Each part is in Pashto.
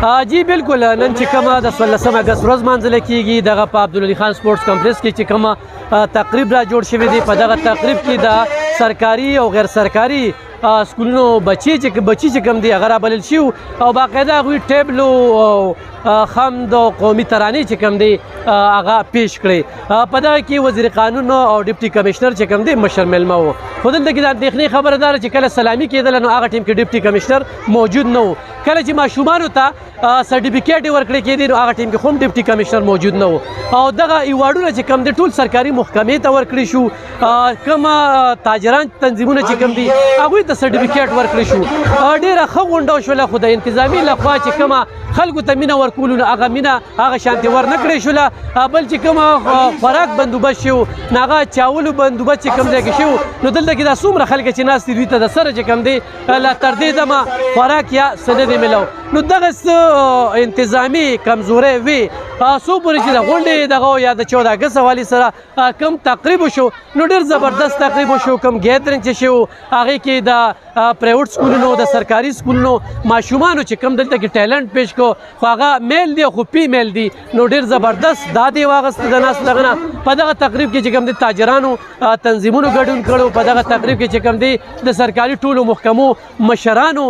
جی بالکل نن چې کومه د 16 اگست ورځ مانځل کیږي دغه په عبدالولي خان سپورټس کمپلیکس کې چې کومه تقریب را جوړ شوی دی په دغه تقریب کې د سرکاري او غیر سرکاري سکولونو بچي چې کوم دي هغه رابلل شي او باقاعده هغوی ټیبلو او خمد او قومي ترانې چې کوم دی هغه پیش کړې په دغه کې وزیر قانون او ډیپټي کمشنر چې کوم دی مشر میلمه و خو دلته کې د اندېښنې خبره ده چې کله سلامي کېدله نو هغه ټیم کې ډیپټي کمشنر موجود نه و کله چې ماشومانو ته سرټیفیکیټ ورکړی کېدی نو هغه ټیم کې هم ډیپټي کمشنر موجود نه و او دغه ایوارډونه چې کوم دی ټول سرکاري محکمې ته ورکړي شو کومه تاجران تنظیمونه چې کوم دي هغوی ته سرټیفیکیټ ورکړی شو ډېره ښه غونډه وشوله خو د انتظامي لخوا چې کومه خلکو ته مینه ورکولو نو هغه مینه هغه شانتې ورنه کړې شوله بل چې کومه خوراک بندوبست شو نو هغه چاولو بندوبست چې کوم ځای کې شو نو دلته کې دا څومره خلک چې ناست دي دوی ته د سره چې کوم دی لا تر دې دمه خوراک یا څه نه دی میلاو نو دغه څه انتظامي کمزورۍ وي څو پورې چې د غونډې دغه یا د 14 اګست حوالې سره کم تقریب وشو نو ډېر زبردست تقریب وشو کم ګیدرینګ چې شو هغې کې د پرایویټ سکولونو د سرکاري سکولونو ماشومانو چې کوم دلته کې ټیلنټ پیش کو خو هغه میل دی خو فیمیل دی نو ډېر زبردست دا دی واغسته د ناست دغه نه په دغه تقریب کې چې کوم دی تاجرانو تنظیمونو ګډون کړو په دغه تقریب کې چې کوم دی د سرکاري ټولو محکمو مشرانو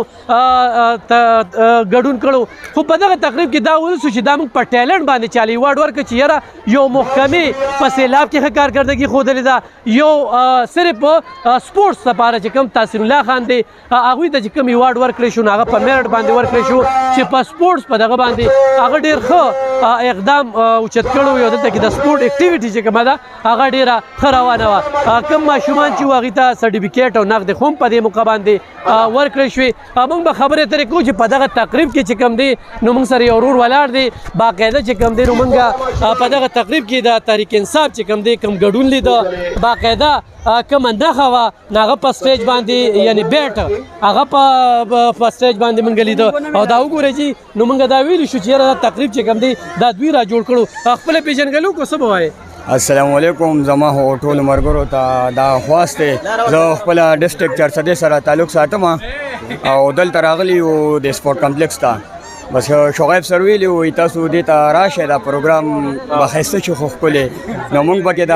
ګډون کړو خو په دغه تقریب کې دا ولسو چې دا موږ په ټیلنټ باندې چالي ایوارډ ورکړه چې یاره یو محکمې په سیلاب کې ښه کارکردګي ښودلې ده یو صرف سپورټس لپاره چې کوم تحسین الله خان دی هغوی ته چې کوم ایوارډ ورکړی شو نو هغه په میرټ باندې ورکړی شو چې په سپورټس په دغه باندې هغه ډېر ښه اقدام اوچت کړی یو دلته کې د سپورټ اکټیویټي چې کومه ده هغه ډېره ښه روانه وه کوم ماشومان چې وو هغوی ته سرټیفیکیټ او نغدې خو هم په دې موقع باندې ورکړی شوې موږ به خبرې اترې کوو چې په دغه تقریب کې چې کوم دی نو موږ سره یو ورور ولاړ دی باقاعده چې کوم دی نو موږ په دغه تقریب کې د تحریک انصاف چې کوم دی کوم ګډون لیده باقاعده کومه نښه وه نو هغه په سټیج باندې یعنې بیټ هغه په سټیج باندې موږ لیده او دا وګورئ چې نو موږ دا ویلي شو چې یاره دا تقریب چې کوم دی دا دوی را جوړ کړو خپله پېژنګلو کو څه به وایې السلام علیکم زما هو ټولو ملګرو ته دا خواست دی زه خپله ډسټرکټ چارسدې سره تعلق ساتم او دلته راغلی یو د سپورټ کمپلیکس ته بس شعیب سر ویلي وایي تاسو دې ته راشئ دا پروګرام به ښایسته شي خو ښکلی نو موږ پکې د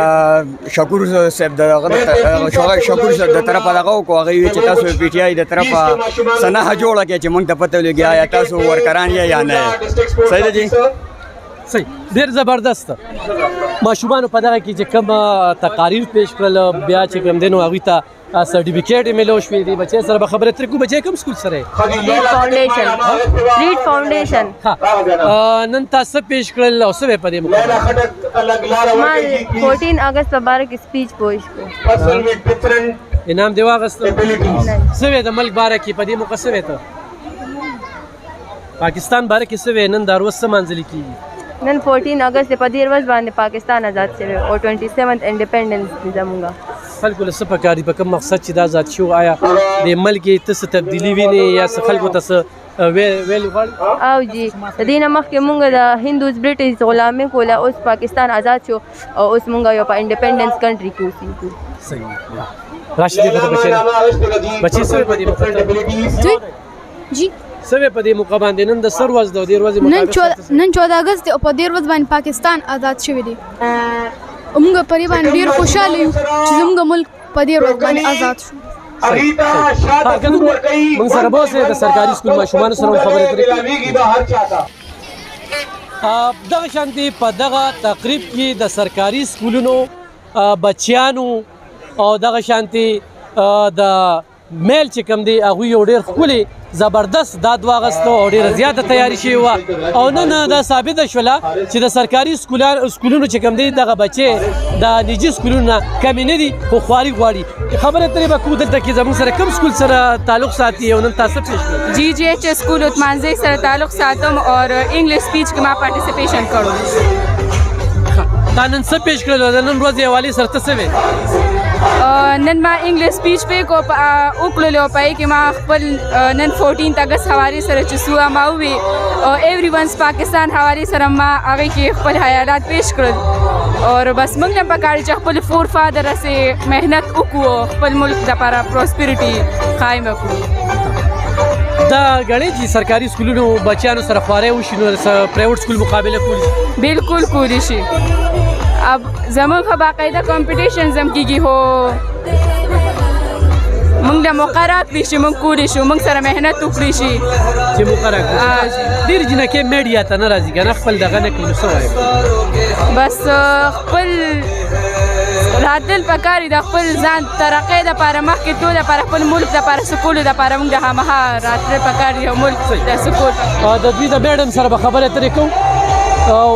شکور صاحب د شعیب شکور صاحب د طرفه دغه وکړو هغوی ویل چې تاسو پی ټي آی د طرفه څه نښه جوړه کړئ چې موږ ته پته ولګي آیا تاسو ورکران یې یا نه یې صحیح ده جی صحیح ډېر زبردست ماشومانو په دغه کې چې کوم تقاریر پیش کړل بیا چې کوم دی نو هغوی ته سرټیفیکیټ یې میلاو شوې دي بچی سره به خبرې اترې کوو بچی کوم سکول سره ریډ فاونډیشن نن تاسو پیش کړل او څه په دې موقع ما 14 اگست په باره کې سپیچ پیش کړ انعام دی واغسته څه د ملک باره کې په دې موقع څه ته پاکستان باره کې څه نن دا ورځ څه مانځلې کېږي نن 14 اگست په دې ورځ باندې پاکستان آزاد شوی او 27 انډیپندنس دی زموږ خلکو له څه پکار دي په کوم مقصد چې دا آزاد شو آیا د ملک ته څه تبدیلي ویني یا څه خلکو ته څه ویل غواړي او جی د دې نه مخکې مونږ د هندوز برټش غلامي کوله اوس پاکستان آزاد شو او اوس مونږ یو په انډیپندنس کنټري کې اوسېږو صحیح راشد دې بچي سره په دې موقع جی سوي په دې موقع باندې نن د سر ورځ د دې ورځې نن 14 اگست او په دې ورځ باندې پاکستان آزاد شوی دی موږ په دې باندې ډېر خوشاله یو چې زموږ ملک په دې ورځ باندې آزاد شو موږ سره به اوسئ د سرکاري سکول ماشومانو سره خبرې اترې دغه شانتې په دغه تقریب کې د سرکاري سکولونو بچیانو او دغه شانتې د میل چې کوم دی هغوی یو ډېر ښکلې زبردست داد واغسته او ډېره زیاته تیاري شوې وه او نن دا ثابته شوله چې د سرکاري سکولونو چې کوم دی دغه بچې د نجي سکولونو نه کمې نه دي خو خواري غواړي خبرې اترې به کوو دلته کې زموږ سره کوم سکول سره تعلق ساتي او نن تاسو پیش کړئ جی جی ایچ سکول عثمانزی سره تعلق ساتم اور انګلیش سپیچ کې ما پارټیسپیشن کړو دا نن څه پیش کړل د نن ورځې حوالې سره ته څه وې نن ما انګلیش سپیچ په کو وکړلو پای کې ما خپل نن 14 اگست حواله سره چې سو ما وی ایوری ونس پاکستان حواله سره ما هغه کې خپل خیالات پیش کړل اور بس موږ نه پکاري چې خپل فور فادر سره مهنت وکړو خپل ملک لپاره پروسپریټي قائم وکړو دا غړي چې سرکاري سکولونو بچیانو سره خواري وشي نو پرایویټ سکول مقابله کولی بالکل کولی شي اب زمونږ باقاعده کمپټیشن زم کیږي هو موږ د مقرره کړی شي موږ کولی شو موږ سره مهنت وکړی شي چې مقرره کړی ډېر جنکې میډیا ته نه راځي که نه خپل دغه نه کوي نو څه وایي بس خپل راتلل پکار دي د خپل ځان ترقۍ دپاره مخکې تلو دپاره خپل ملک دپاره سکولو دپاره موږ د هماها راتلل پکار دي او ملک د سکول د دوی د میډم سره به خبرې اترې کوو او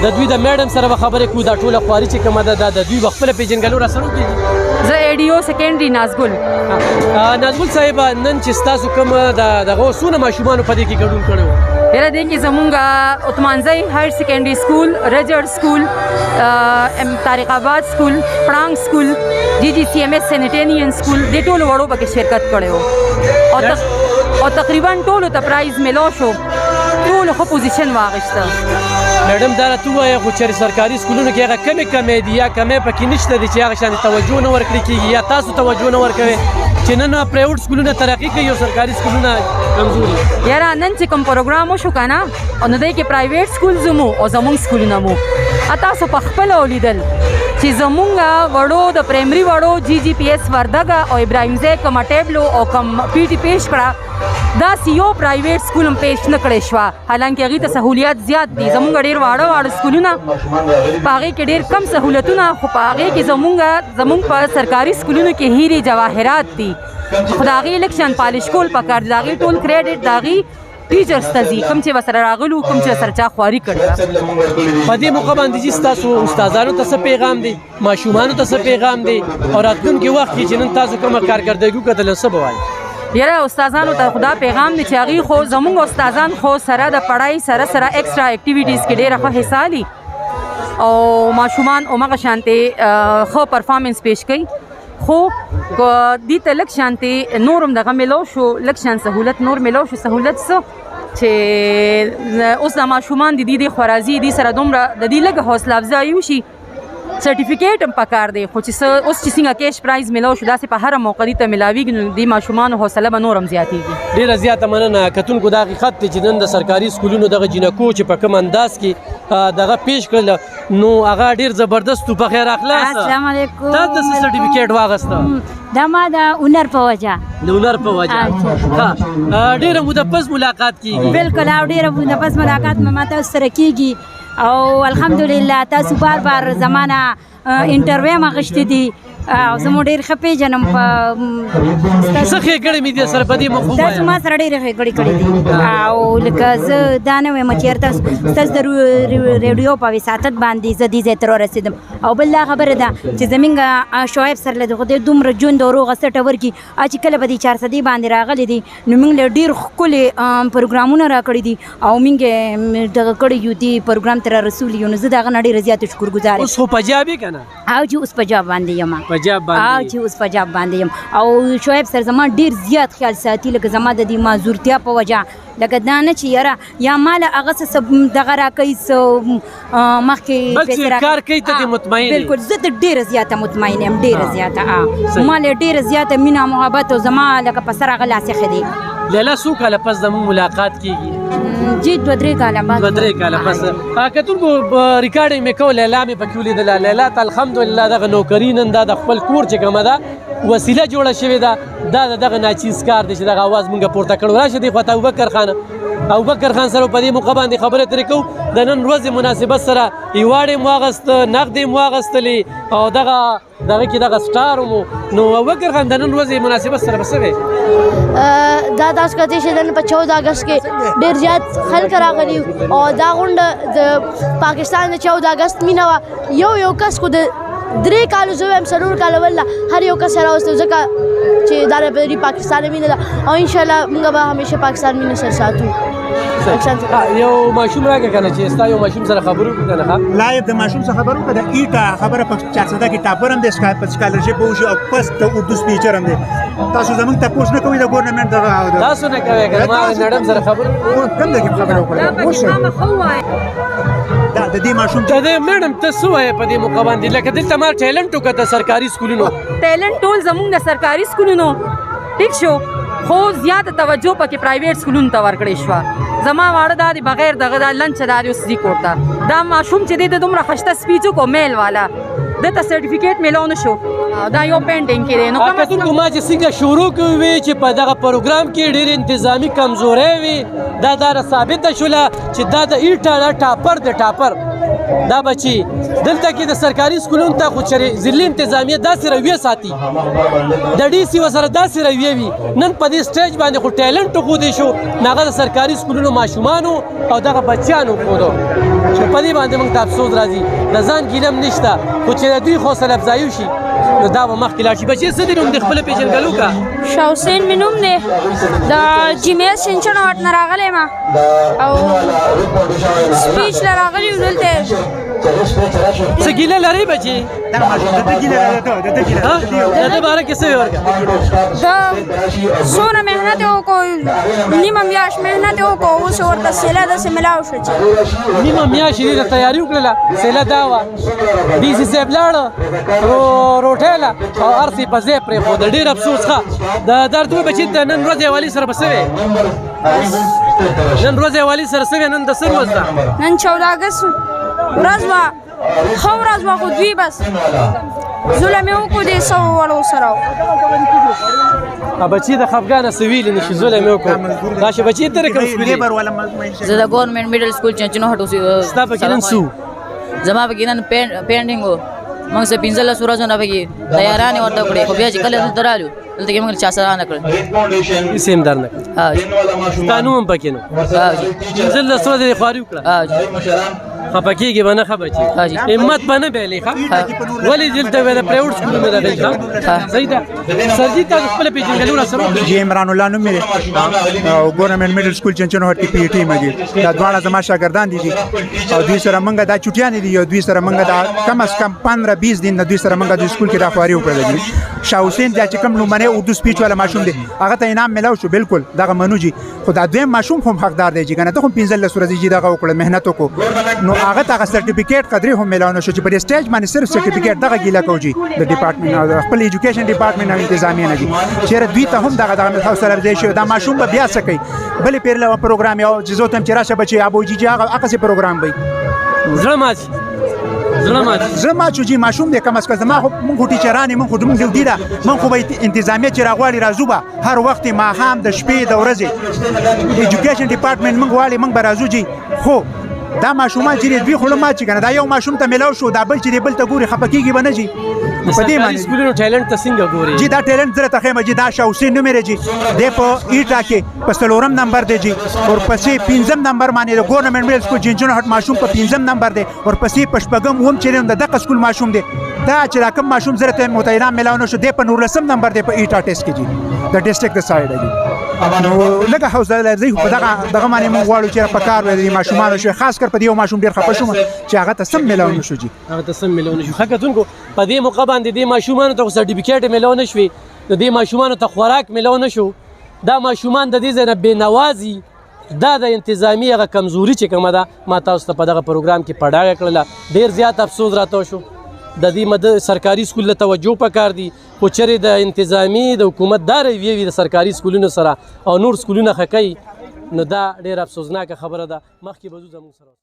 د دوی د میډم سره به خبرې کوو دا ټوله خواري چې کومه ده دا د دوی به خپله پېژنګلو را سره وکړي زه ایډیو سیکنډري نازګل نازګل صاحب نن چې ستاسو کوم دغه څونه ماشومانو په دې کې ګډون کړی و یاره دې کې زمونږ عثمانزی هایر سیکنډري سکول رجر سکول طارق آباد سکول پړانګ سکول GGCMS سینیټینین سکول دې ټولو وړو پکې شرکت کړی و او تقریبا ټولو ته پرایز میلو شو ټولو ښه پوزیشن واخیسته میډم دا راته ووایه خو چېرې سرکاري سکولونو کې هغه کمې دي یا کمې پکې نشته دي چې هغه شانې توجه نه ورکړل کېږي یا تاسو توجه نه ورکوئ چې نن پرایویټ سکولونه ترقي کوي او سرکاري سکولونه کمزوري یاره نن چې کوم پروګرام وشو که نه او نو دی کې پرایویټ سکولز مو او زمونږ سکولونه مو تاسو په خپله ولیدل چې زمونږ وړو د پرایمري وړو GGPS وردګه او ابراهیم ځای کومه ټیبلو او کوم PT پیش کړه داسې یو پرایویټ سکول هم پیش نه کړی شوه حالانکې هغې ته سهولیات زیات دي زمونږ ډېر واړه سکولونه په هغې کې ډېر کم سهولتونه خو په هغې کې زمونږ په سرکاري سکولونو کې هیرې جواهرات دي خو د هغې لږ شان پالش کول پکار دي د هغې ټول کریډټ د هغې ټیچرز ته ځي کوم چې ورسره راغلي کوم چې ورسره چا خواري کړې ده په دې موقع باندې چې ستاسو استادانو ته څه پیغام دی ماشومانو ته څه پیغام دی او راتلونکي وخت کې چې نن تاسو کومه کارکردګي وکتله څه به وایي یاره استادانو ته خدا پیغام دی چې هغوی خو زمونږ استادان خو سره د پړھائی سره ایکسټرا اکټیویټیز کې ډېره ښه حصه لي او ماشومان همغه شانتې ښه پرفارمنس پیش کوي خو دې ته لږ شانتې نور هم دغه میلو شو لږ شان سهولت نور میلو شو سهولت څه چې اوس د ماشومان د دې خوارازي دې سره دومره د دې لږ حوصله افزایي وشي سرټیفیکیټ هم پکار دی خو چې اوس چې څنګه کیش پرایز میلو شو داسې په هره موقع دې ته میلاویږي نو دې ماشومانو حوصله به نور هم زیاتېږي ډېره زیاته مننه کتونکو دا حقیقت دی چې نن د سرکاري سکولونو دغه جینکو چې په کوم انداز کې دغه پیش کړل نو هغه ډېر زبردست و په خیر اخلاص السلام علیکم تا د سرټیفیکیټ واغسته دا ما د هنر په وجه د هنر په وجه ډېره موده پس ملاقات کیږي بالکل او ډېره موده پس ملاقات ما تاسو سره کیږي او الحمدلله تاسو بار زمانہ انټرویو ما غشتې دي او زمو ډېر ښه پیژنم په څه ښېګړې مې دي سره په دې مفهوم تاسو ما سره ډېرې ښېګړې کړې دي او لکه زه دا نه وایم چې چېرته ستاسو د ریډیو په وساطت باندې زه دې ځای ته رارسېدم او بل دا خبره ده چې زمونږ شعیب سر له خدای دومره ژوند او روغه سټه ورکړي چې کله به دې 400 باندې راغلي دي نو موږ له ډېر ښکلي پروګرامونه راکړي دي او موږ دغه کړي یو دې پروګرام ته رارسولي یو نو زه د هغه نه ډېره زیاته شکرګزار یم اوس خو پنجاب یې که نه او چې اوس پنجاب باندې یم پنجاب چې اوس پنجاب باندې یم او شعیب سر زما ډېر زیات خیال ساتي لکه زما د دې معذورتیا په وجه لکه دا نه چې یاره یا ماله هغه څه دغه راکوي څه مخکې بلکې کار کوي ته دې مطمئن بالکل زه ته ډېره زیاته مطمئن یم ډېره زیاته ما له ډېره زیاته مینه محبت او زما لکه په سر هغه لاس ایښی دی لیلا څو کاله پس زموږ ملاقات کیږي جی 2-3 کاله بعد 2-3 کاله پس کتونکو ریکارډینګ مې کوله لیلا مې پکې ولیدله لیلا ته الحمدلله دغه نوکري نن دا د خپل کور چې کومه ده وسیله جوړه شوې ده دا دغه ناچیز کار دی چې دغه اواز مونږ پورته کړو راشه دې خواته ابوبکر خان سره په دې موقع باندې خبرې اترې کوو د نن ورځې مناسبت سره ایواډ یې مو واغسته نقد یې مو واغستلې او دغه کې دغه سټار مو نو ابوبکر خان د نن ورځې مناسبت سره به څه وی دا تاسو کتلی شئ نن په 14 اګست کې ډېر زیات خلک راغلي او دا غونډه د پاکستان د 14 اګست مینه وه یو کس خو د 3 کالو زه وایم 4 کاله والله هر یو کس راوستو ځکه چې دا د پاکستان مینه ده او انشاءالله موږ به همیشه پاکستان مینه سره ساتو یو ماشوم راکړه که نه چې ستا یو ماشوم سره خبرې وکړو که نه لایب د ماشوم سره خبرې وکړه د ایټه خبره په 400 کې ټاپر هم دی په سکالرشپ وشي او پس د اردو سپیچر هم دی تاسو زموږ تپوس نه کوئ د ګورنمنټ دغه تاسو نه کوئ که ما میډم سره خبرې کوم ځای کې خبرې وکړه د دې ماشوم ته د میډم ته څه وایې په دې موقع باندې لکه دلته ما ټیلنټ وکړه سرکاري سکولونو ټیلنټ ټول زمونږ د سرکاري سکولونو ټیک شو خو زیاته توجه پکې پرایویټ سکولونو ته ورکړې شوه زما واړه دا د بغیر دغه دا لنچ دا د اوس کور ته دا ماشوم چې دی د دومره ښایسته سپیچ وکړو میل والا دته سرټیفیکیټ میلاو نه شو دا یو پینټینګ کې دی نو کتونکو ما چې څنګه شروع کوي چې په دغه پروګرام کې ډېر انتظامي کمزورۍ وي دا دا ثابته شوله چې دا د ایټا ټاپر د ټاپر دا بچي دلته کې د سرکاري سکولونو ته خو چېرې ضلعي انتظامیه داسې رویه ساتي د ډي سي ورسره داسې رویه وي نن په دې سټیج باندې خو ټیلنټ وښودی شو نو هغه د سرکاري سکولونو ماشومانو او دغه بچیانو ښودو چې په دې باندې موږ ته افسوس راځي د ځان ګیله هم نشته خو چې د دوی حوصله افزایي وشي نو دا به مخکې لاړ شي بچې څه دي نوم د خپله پېژندګلو کا شاه حسین مې نوم دی د جیمیل سنچنوټ نه راغلی ما او سپیچ له راغلی یو دلته څه ګیله لرئ بچې دا ماشوم د دې ګیله د دې ګیله د دې باره کې څه وی ورکړه دا څومره محنت یې وکړو نیمه میاشت محنت یې وکړو اوس ورته سیله داسې میلاو شو چې نیمه میاشت یې د تیاري وکړله سیله دا وه ډي سي صاحب لاړه روټیله او هر څه یې په ځای پرېښوده ډېر افسوس ښه د درد وی بچي ته نن ورځ والي سره به څه وی نن ورځ والي سره څه وی نن د څه ورځ ده نن 14 اګست ورځ وه ښه ورځ وه خو دوی بس ظلم یې وکړو دې څو وړو سره بچي د خفګانه څه ویلي نشي ظلم یې وکړو دا چې بچي ته کوم سکول لیبر والا ماشوم زه د ګورنمنټ میډل سکول چنچنوټ ستا پکې نن څه زما پکې نن پینټینګ و موږ څه 15 ورځونه پکې تیارانې ورته کړې خو بیا چې کله دلته رالو دلته کې موږ چا سره نه کړل هېڅ هم در نه کړل ستا نوم هم پکې نو 15 ورځې یې خواري وکړه خفه کېږي به نه ښه بچي همت به نه بایلې ښه ولې دلته وی د پرایوټ سکولونو راغلي ښه صحیح ده سرجي تاسو خپله پېژندګلو را سره وکړئ جی عمران الله نوم مې دی او ګورنمنټ میډل سکول چنچنوټ کې پی ټي مګي دا دواړه زما شاګردان دي او دوی سره موږ دا چټیانې دي او دوی سره موږ دا کم از کم 15-20 دن دوی سره موږ د سکول کې دا خواري وکړل دي شاه حسین چې کوم لومړی اردو سپیچ والا ماشوم دی هغه ته انعام ملاو شو بالکل دغه منو جی خو دا دویم ماشوم هم حقدار دی چې کنه ته هم 15 ورځې جی دغه وکړه مهنت وکړو نو هغه ته سرټیفیکیټ قدرې هم ملاو نشو چې په دې سټیج باندې صرف سرټیفیکیټ دغه ګیله کوي د ډپارټمنټ خپل ایجوکیشن ډپارټمنټ او انتظامیه نه دي چې دوی ته هم دغه حوصله افزایي شي دا ماشوم به بیا څه کوي بلې پیرله پروګرام یو جزو ته چې راشه بچي ابو جی هغه څه پروګرام وي زړه مات زه ما چې ماشوم دی کم از کم زما خو موږ ټیچران موږ خو موږ ډیوټي ده موږ خو به انتظامیه چې راغواړي راځو به هر وخت ماښام د شپې د ورځې ایجوکیشن ډپارټمنټ موږ غواړي موږ به راځو جي خو دا ماشومان چې دوی خو مات چې کنه دا یو ماشوم ته ملاو شو دا بل چې بل ته ګوري خپه کېږي به نه جي په دې باندې سکولونو ټیلنټ ته څنګه ګوري جی دا ټیلنټ زره ته خیمه جی دا شاه حسین نوم یې جی د په ایټا کې په 4 نمبر دی جی او پسې 5 نمبر باندې د ګورنمنټ میډل سکول چنچنوټ ماشوم په 5 نمبر دی او پسې په شپږم هم چې د دغه سکول ماشوم دی دا چې راکم ماشوم زره ته متعینه ملاو نشو دی په 19 نمبر دی په ایټا ټیسټ کې جی د ډیسټریکټ د سایډ دی نو لکه حوصله لري په دغه باندې موږ غواړو چې په کار وي ماشومان شو خاص کر په دې ماشوم ډیر خپه شوم چې هغه ته سم ملاو نشو جی هغه ته سم ملاو نشو حقیقتونکو په دې موقع باندې د ماشومان ته سرټیفیکیټ ملاو نشوي د دې ماشومان ته خوراک ملاو نشو دا ماشومان د دې ځای نه بېنوازي دا د انتظامی هغه کمزوري چې کومه ده ما تاسو ته په دغه پروګرام کې پډاګه کړله ډیر زیات افسوس راته شو د دې سرکاري سکول له توجه پکار دي خو چېرې د انتظامی د حکومت دا رویې وي د سرکاري سکولونو سره او نور سکولونه ښه کوي نو دا ډېر افسوسناکه خبره ده مخکې به ځو زموږ سره